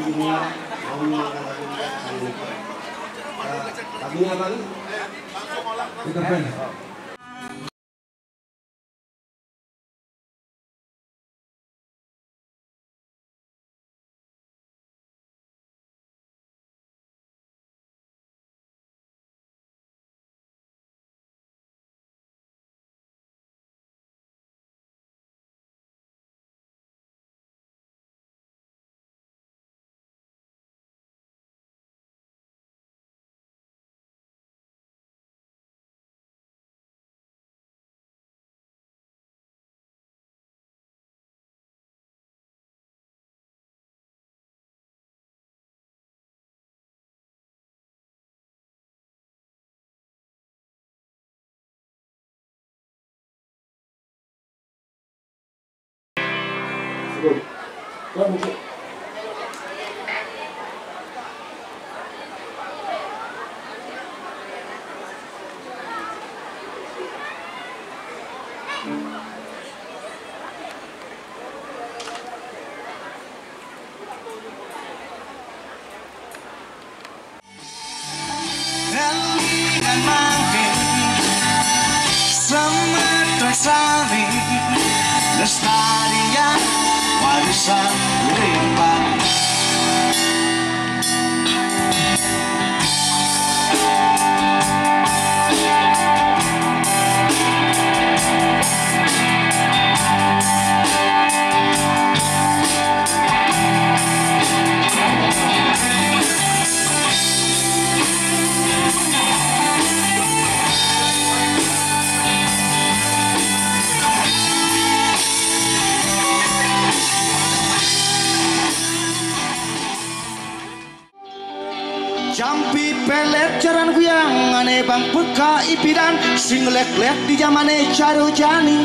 ini mau menyanyikan lagunya apa nih? Peter Pan. Vamos. Lestarian warisan limbah. Jampi pelet jaran kuyang ane bang peka ipidan sing lek-lek di zamane caro jani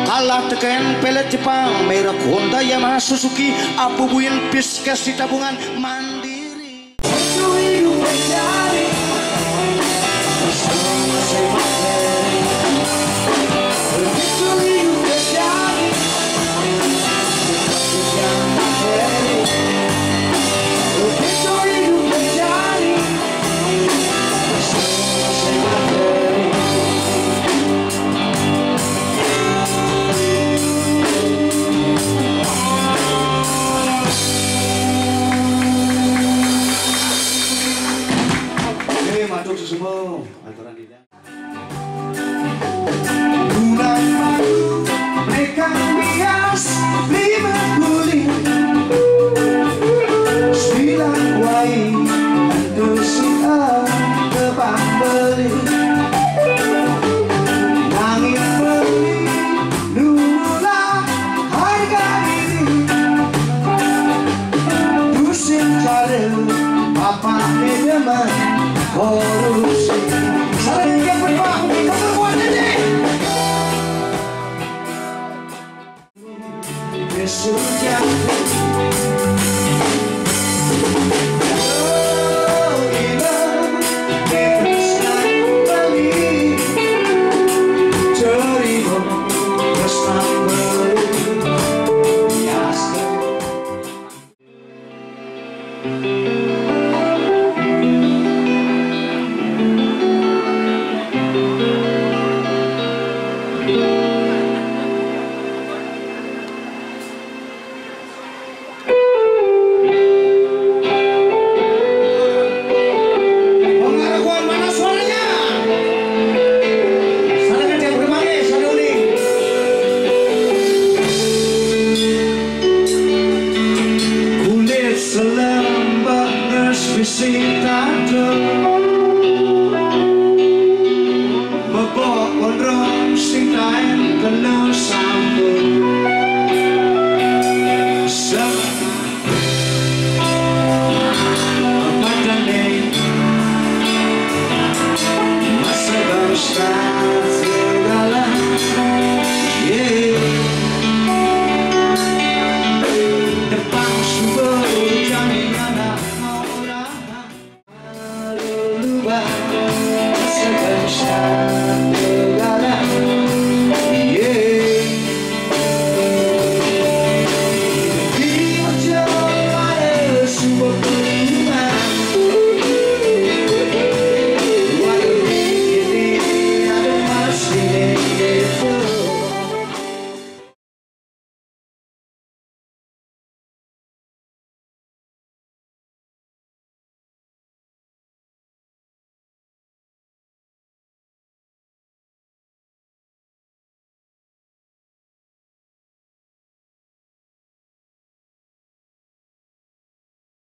kalah teken pelet Jepang merek Honda Yamaha Suzuki apu buin piskes di tabungan mandiri. Masuk semua aturan tidak. Bulan baru mereka bias lima kulit sembilan wai antusia tebang beli langit beli nulah harga ini dusin cari apa teman korupsi saling yang berpaham keperluan ini besok jatuh